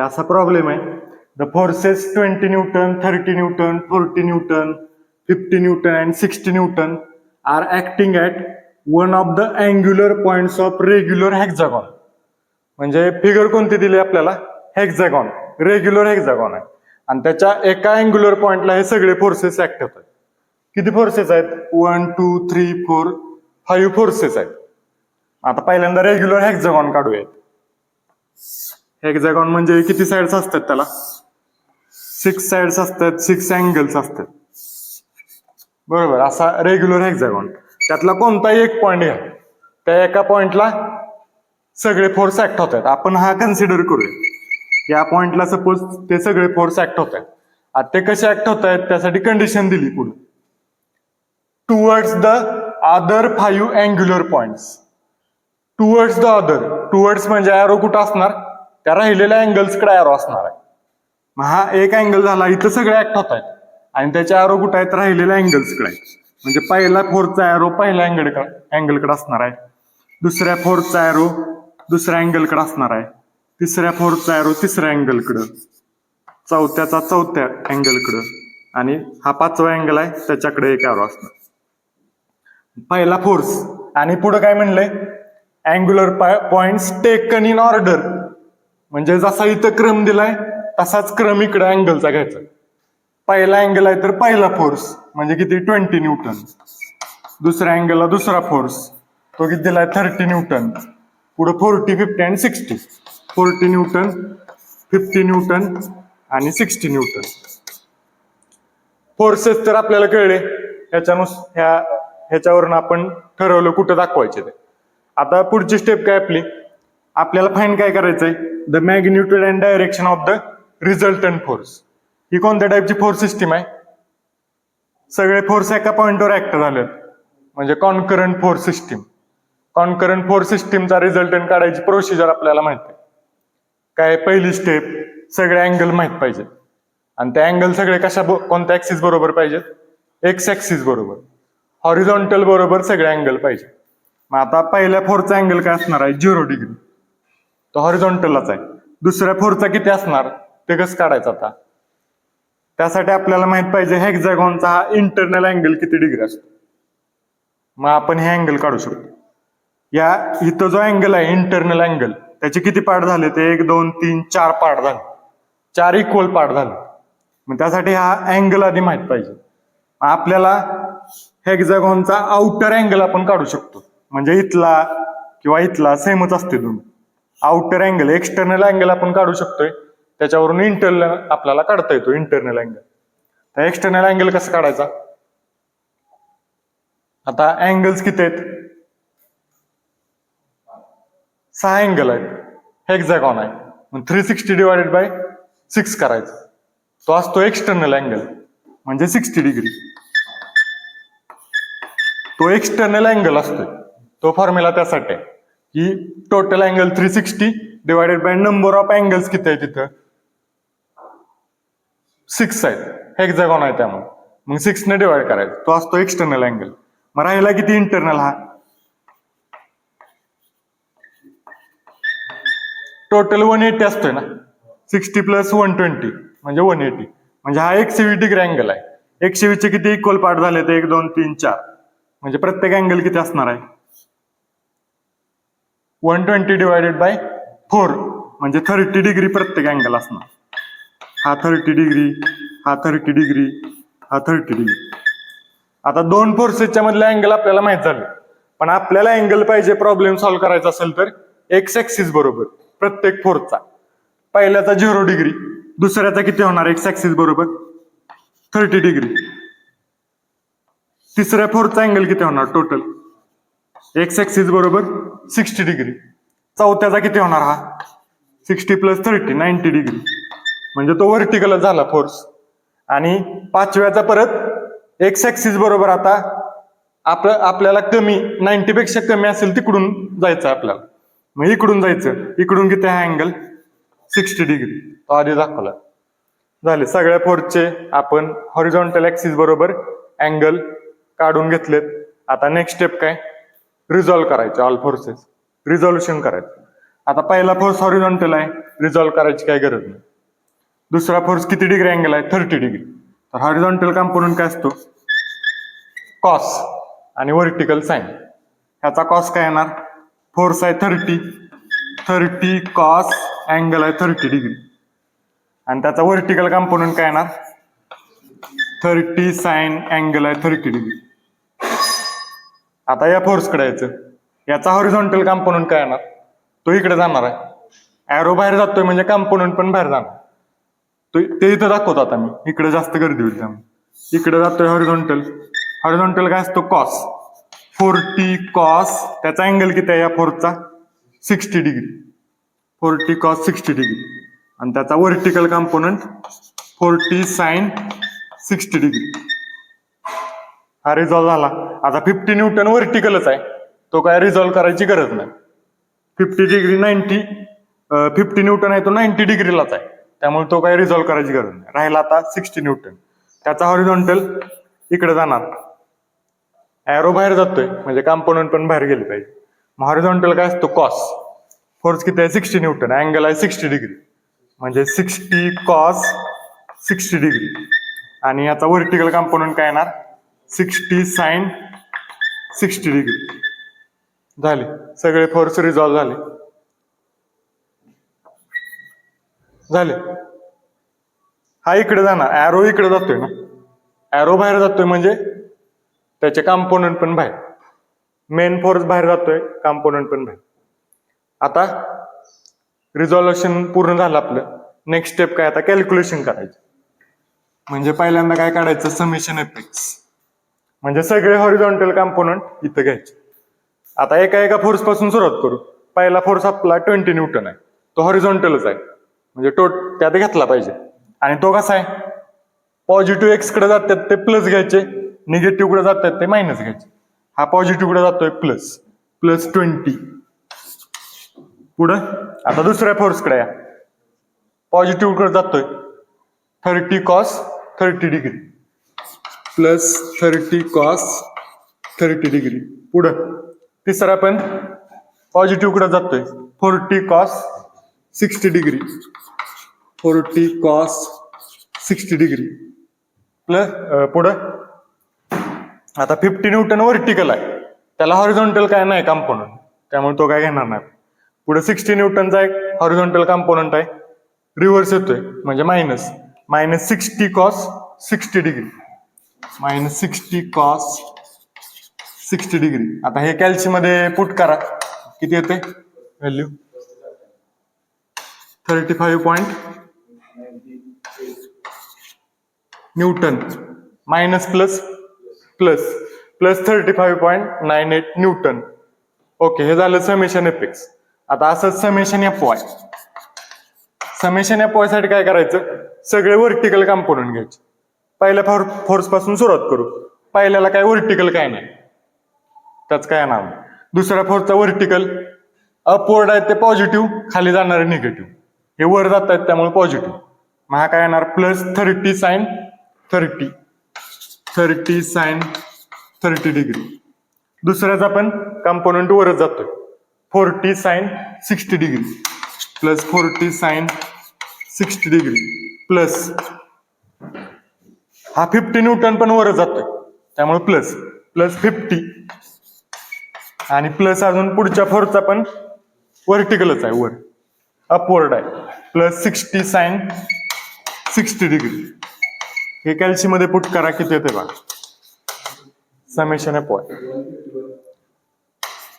असा प्रॉब्लेम आहे. The forces 20 newton, 30 newton, 40 newton, 50 newton and 60 newton are acting at one of the angular points of regular hexagon. म्हणजे figure कोणती दिली आपल्याला? Hexagon, regular hexagon आहे आणि त्याच्या एका अँग्युलर पॉइंटला हे सगळे फोर्सेस ऍक्ट होतात. किती फोर्सेस आहेत? 1 2 3 4 5 फोर्सेस आहेत. आता पहिल्यांदा रेग्युलर हेक्झागॉन काढूयात. हेक्झागॉन म्हणजे किती साइड्स असतात त्याला? 6 साइड्स असतात, 6 अँगल्स असतात. बरोबर, असा रेग्युलर हेक्झागॉन. त्यातला कोणताही एक पॉइंट घ्या, त्या एका पॉइंटला सगळे फोर्स ऍक्ट होतात. आपण हा कन्सिडर करूया. या पॉइंटला सपोज ते सगळे फोर्स ऍक्ट होत आहेत. आता ते कसे ऍक्ट होत आहेत त्यासाठी कंडिशन दिली पुढे. Towards the other 5 angular points. Towards the other, towards म्हणजे एरो कुठं असणार? त्या राहिलेल्या अँगल्सकडे एरो असणार आहे. मग हा एक अँगल झाला, इथं सगळे ऍक्ट होत आहेत आणि त्याच्या एरो कुठं आहेत? राहिलेल्या अँगल्सकडे आहेत. म्हणजे पहिला फोर्सचा एरो पहिल्या अँगलकडे असणार आहे, दुसऱ्या फोर्सचा एरो दुसऱ्या अँगलकडे असणार आहे, तिसऱ्या फोर्सचा एरो तिसऱ्या अँगलकडं, चौथ्याचा चौथ्या अँगलकडं आणि हा 5वा अँगल आहे त्याच्याकडे एक एरो असणार. पहिला फोर्स आणि पुढे काय म्हणलंय? Angular points taken in order. म्हणजे जसा इथं क्रम दिलाय तसाच क्रम इकडे अँगलचा घ्यायचा. पहिला अँगल आहे तर पहिला फोर्स म्हणजे किती? 20 न्यूटन. दुसऱ्या अँगलला दुसरा फोर्स, तो किती दिलाय? 30 न्यूटन. पुढे 40 50 आणि 60. 40 न्यूटन, 50 न्यूटन आणि 60 न्यूटन. फोर्सेस तर आपल्याला कळले. ह्याच्यावरून आपण ठरवलं कुठं दाखवायचे ते. आता पुढची स्टेप काय आपली? आपल्याला फाइंड काय करायचंय? The magnitude and direction of the resultant force. ही कोणत्या टाईपची फोर्स सिस्टीम आहे? सगळे फोर्स एका पॉइंटवर ऍक्ट झालेत म्हणजे concurrent force system. Concurrent force सिस्टीमचा रिझल्टंट काढायची प्रोसिजर आपल्याला माहिती आहे. काय? पहिली स्टेप, सगळे अँगल माहित पाहिजेत आणि ते अँगल सगळे कोणत्या ऍक्सिस बरोबर पाहिजेत? एक्स ऍक्सिस बरोबर. हॉरिझॉन्टल बरोबर सगळे अँगल पाहिजे. मग आता पहिल्या फोर्सचा अँगल काय असणार आहे? 0 डिग्री. तो हॉरिझॉन्टलच आहे. दुसऱ्या फोर्सचा किती असणार ते कसं काढायचं? आता त्यासाठी आपल्याला माहित पाहिजे हेक्झागॉनचा हा इंटरनल अँगल किती डिग्री असतो. मग आपण हे अँगल काढू शकतो. या इथं जो अँगल आहे इंटरनल अँगल, त्याचे किती पार्ट झाले? ते 1 2 3 4 पार्ट झाले. 4 इक्वल पार्ट झाले. मग त्यासाठी हा अँगल आधी माहित पाहिजे. आपल्याला हेक्झागॉनचा आउटर अँगल आपण काढू शकतो. म्हणजे इथला किंवा इथला सेमच असते दोन. आउटर अँगल, एक्सटर्नल अँगल आपण काढू शकतोय, त्याच्यावरून इंटरनल आपल्याला काढता येतो इंटरनल अँगल. तर एक्सटर्नल अँगल कसं काढायचा? आता अँगल्स किती आहेत? 6 अँगल आहेत. हेक्झागॉन आहे मग 360 डिवायडेड बाय 6 करायचं. तो असतो एक्सटर्नल अँगल म्हणजे 60 डिग्री. तो एक्सटर्नल अँगल असतोय. तो फॉर्म्युला त्यासाठी आहे की total angle 360 divided by number of angles किती आहे तिथं? 6 आहेत. हेक्झागॉन आहे त्यामुळे मग 6 ने डिवाइड करायचं. तो असतो एक्सटर्नल अँगल. मग राहिला किती इंटरनल? हा टोटल 180 असतोय ना. 60 प्लस 120 म्हणजे 180. म्हणजे हा 120 डिग्री अँगल आहे. 120 चे किती इक्वल पार्ट झाले? ते 1 2 3 4. म्हणजे प्रत्येक अँगल किती असणार आहे? 120 डिवायडेड बाय 4 म्हणजे 30 डिग्री प्रत्येक अँगल असणार. हा 30 डिग्री, हा 30 डिग्री, हा 30 डिग्री. आता दोन फोर्सेसच्या मधले अँगल आपल्याला माहित झाले, पण आपल्याला अँगल पाहिजे प्रॉब्लेम सॉल्व्ह करायचा असेल तर एक्स ऍक्सिस बरोबर प्रत्येक फोर्सचा. पहिल्याचा 0 डिग्री, दुसऱ्याचा किती होणार? एक्स ऍक्सिस बरोबर 30 डिग्री. तिसऱ्या फोर्सचा अँगल किती होणार टोटल? एक्स ऍक्सिस बरोबर 60 डिग्री. चौथ्याचा किती होणार? हा 60 प्लस 30 90 डिग्री. म्हणजे तो व्हर्टिकल झाला फोर्स. आणि पाचव्याचा परत एक्स ऍक्सिस बरोबर आता आपल्याला कमी 90 पेक्षा कमी असेल तिकडून जायचं आपल्याला. मग इकडून जायचं. इकडून किती आहे अँगल? 60 डिग्री. तो आधी दाखवला. झाले सगळ्या फोर्सचे आपण हॉरिझॉन्टल ऍक्सिस बरोबर अँगल काढून घेतलेत. आता नेक्स्ट स्टेप काय? रिझॉल्व्ह करायचे ऑल फोर्सेस. रिझॉल्युशन करायचं. आता पहिला फोर्स हॉरिझॉन्टल आहे, रिझॉल्व्ह करायची काही गरज नाही. दुसरा फोर्स किती डिग्री अँगल आहे? 30 डिग्री. तर हॉरिझॉन्टल कंपोनंट काय असतो? कॉस आणि व्हर्टिकल साइन. ह्याचा कॉस काय येणार? फोर्स आहे 30 कॉस अँगल आहे 30 डिग्री आणि त्याचा व्हर्टिकल कंपोनंट काय येणार? 30 साइन अँगल आहे 30 डिग्री. आता या फोर्सकडे यायचं, याचा हॉरिझॉन्टल कंपोनंट काय येणार? तो इकडे जाणार आहे. ॲरो बाहेर जातोय म्हणजे कंपोनंट पण बाहेर जाणार. ते इथं दाखवतो आता मी, इकडे जास्त गर्दी होईल त्यामुळे. इकडे जातोय हॉरिझॉन्टल. हॉरिझॉन्टल काय असतो? कॉस. 40 कॉस, त्याचा अँगल किती आहे या फोर्सचा? 60 डिग्री. 40 कॉस 60 डिग्री आणि त्याचा व्हर्टिकल कंपोनंट 40 साइन 60 डिग्री. हा रिझॉल्व्ह झाला. आता 50 न्यूटन व्हर्टिकलच आहे, तो काय रिझॉल्व्ह करायची गरज नाही. 50 न्यूटन आहे तो 90 डिग्रीलाच आहे, त्यामुळे तो काही रिझॉल्व्ह करायची गरज नाही. राहिला आता 60 न्यूटन. त्याचा हॉरिझॉन्टल इकडे जाणार. ॲरो बाहेर जातोय म्हणजे कंपोनंट पण बाहेर गेले पाहिजे. मग हॉरिझॉन्टल काय असतो? कॉस. फोर्स किती आहे? 60 न्यूटन. अँगल आहे 60 डिग्री म्हणजे 60 कॉस 60 डिग्री आणि याचा व्हर्टिकल कंपोनंट काय येणार? 60 साइन 60 डिग्री. झाले सगळे फोर्स रिझॉल्व्ह झाले. हा इकडे जाणार, ॲरो इकडे जातोय ना, ॲरो बाहेर जातोय म्हणजे त्याचे कंपोनंट पण बाहेर. मेन फोर्स बाहेर जातोय, कंपोनंट पण बाहेर. आता रिझॉल्युशन पूर्ण झालं आपलं. नेक्स्ट स्टेप काय? आता कॅल्क्युलेशन करायचं. म्हणजे पहिल्यांदा काय काढायचं? Summation apex. म्हणजे सगळे हॉरिझॉन्टल कंपोनंट इथं घ्यायचे. आता एका फोर्स पासून सुरुवात करू. पहिला फोर्स आपला 20 न्यूटन आहे, तो हॉरिझॉन्टलच आहे म्हणजे त्यात घेतला पाहिजे. आणि तो कसा आहे? पॉझिटिव्ह एक्स कडे जातात ते प्लस घ्यायचे, निगेटिव्ह कडे जातात ते मायनस घ्यायचे. हा पॉझिटिव्ह कडे जातोय प्लस 20. पुढं आता दुसऱ्या फोर्स कडे या, पॉझिटिव्ह कडे जातोय 30 cos 30 degree plus 30 cos 30 degree. पुढं तिसरा पण पॉझिटिव्ह कडे जातोय 40 cos 60 degree 40 cos 60 degree plus पुढं आता 50 न्यूटन व्हर्टिकल आहे, त्याला हॉरिझॉन्टल काय नाही कंपोनंट, त्यामुळे तो काय घेणार नाही. पुढे 60 न्यूटनचा एक हॉरिझॉन्टल कंपोनंट आहे, रिव्हर्स येतोय म्हणजे minus 60 cos 60 degree -60 cos 60 degree. आता हे कॅल्सी मध्ये पुट करा, किती येते value? 35 Newton minus plus 35.98 Newton. Okay, हे झालं समेशन एपेक्स. आता असंच summation F Y. Summation F Y साठी काय करायचं? सगळे व्हर्टिकल कंपोनंट घ्यायचे. पहिल्या फोर्स पासून सुरुवात करू. पहिल्याला काय व्हर्टिकल काय नाही, त्याच काय नाव. दुसऱ्या फोर्सचा व्हर्टिकल अपवर्ड आहे ते पॉझिटिव्ह, खाली जाणारे निगेटिव्ह. हे वर जात आहेत त्यामुळे पॉझिटिव्ह. मग हा काय येणार? Plus 30 sine 30 degree. दुसऱ्याचा पण कंपोनंट वरच जातोय 40 sine 60 degree plus 40 sine 60 degree plus हा 50 न्यूटन पण वरच जातोय त्यामुळे प्लस 50 आणि प्लस अजून पुढच्या फोर्सचा पण व्हर्टिकलच आहे, वर अपवर्ड आहे, प्लस 60 साइन 60 डिग्री. हे कॅल्सी मध्ये पुट करा, किती येते बघा. Summation F Y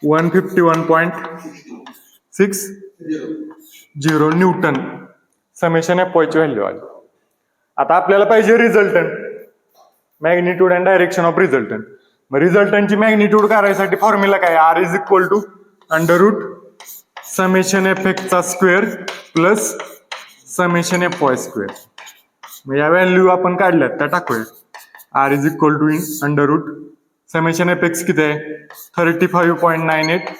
151.60 newton summation F Y ची व्हॅल्यू आली. आता आपल्याला पाहिजे resultant, magnitude and direction of resultant. मग रिझल्टंटची मॅग्निट्यूड करायसाठी फॉर्म्युला काय? R is equal to under root summation F एक्सचा square plus summation F Y square. मग या व्हॅल्यू आपण काढल्यात त्या टाकूया. R is equal to under root summation F X किती आहे? 35.98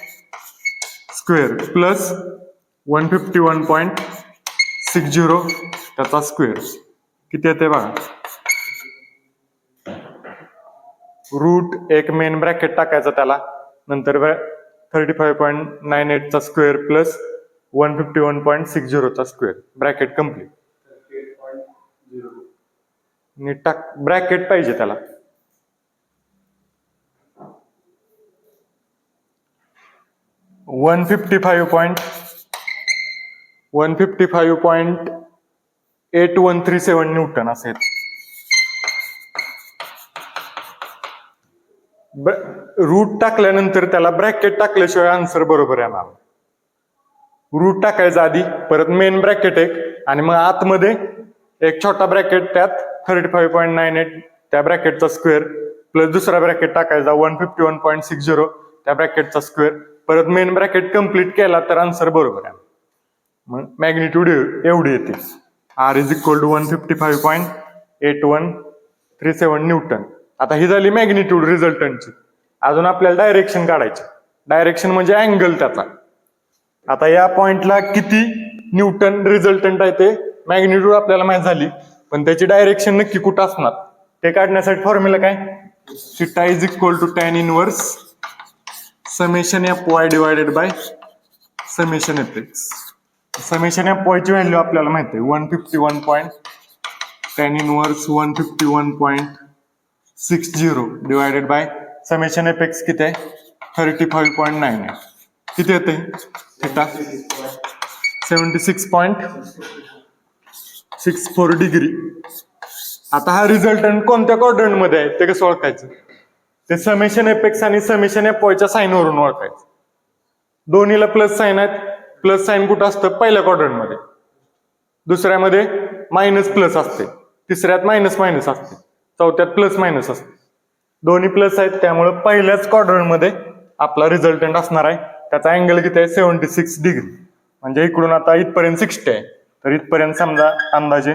स्क्वेअर प्लस 151.60 त्याचा स्क्वेअर किती येते बघा. रूट एक मेन ब्रॅकेट टाकायचा त्याला, नंतर 35.98 चा square plus 151.60 square bracket complete. नीट टाक, ब्रॅकेट पाहिजे त्याला. 155.8137 न्यूटन असेल. रूट टाकल्यानंतर त्याला ब्रॅकेट टाकल्याशिवाय आन्सर बरोबर येणार. रूट टाकायचा आधी, परत मेन ब्रॅकेट एक, आणि मग आतमध्ये एक छोटा ब्रॅकेट, त्यात 35.98 त्या ब्रॅकेटचा स्क्वेअर, प्लस दुसरा ब्रॅकेट टाकायचा 151.60 त्या ब्रॅकेटचा स्क्वेअर, परत मेन ब्रॅकेट कम्प्लीट केला तर आन्सर बरोबर आहे. मग मॅग्निट्यूड एवढी येते. R is equal to 155.8137 newton. आता ही झाली मॅग्निट्यूड रिझल्टंटची. अजून आपल्याला डायरेक्शन काढायची. डायरेक्शन म्हणजे अँगल त्याचा. आता या पॉइंटला किती न्यूटन रिझल्टंट आहे ते मॅग्निट्यूड आपल्याला माहित झाली, पण त्याची डायरेक्शन नक्की कुठं असणार ते काढण्यासाठी फॉर्म्युला काय? Theta is equal to tan inverse summation F Y divided by summation F X. Summation F Y ची व्हॅल्यू आपल्याला माहिती आहे 151. Tan inverse 151.60 divided by summation F X किती आहे 35.9. किती येते थिटा? 76.64 डिग्री. आता हा रिझल्टंट कोणत्या क्वाड्रंट मध्ये आहे ते कसं ओळखायचं? ते समेशन एफ एक्स आणि समेशन एफ वाय च्या साइन वरून ओळखायचं. दोन्हीला प्लस साइन आहेत. प्लस साइन कुठं असतं? पहिल्या क्वाड्रंट मध्ये. दुसऱ्यामध्ये मायनस प्लस असते. तिसऱ्यात मायनस मायनस असते. चौथ्यात प्लस मायनस असते. दोन्ही प्लस आहेत, त्यामुळे पहिल्याच क्वाड्रंट मध्ये आपला रिझल्टंट असणार आहे. त्याचा अँगल किती आहे? 76 डिग्री. म्हणजे इकडून आता इथपर्यंत 60 आहे, तर इथपर्यंत समजा अंदाजे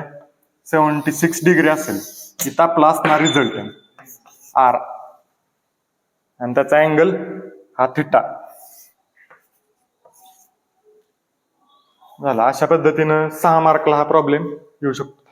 76 डिग्री असेल. इथं आपला असणार रिझल्टंट R आणि त्याचा अँगल हा थिटा झाला. अशा पद्धतीनं 6 मार्कला हा प्रॉब्लेम येऊ शकतो.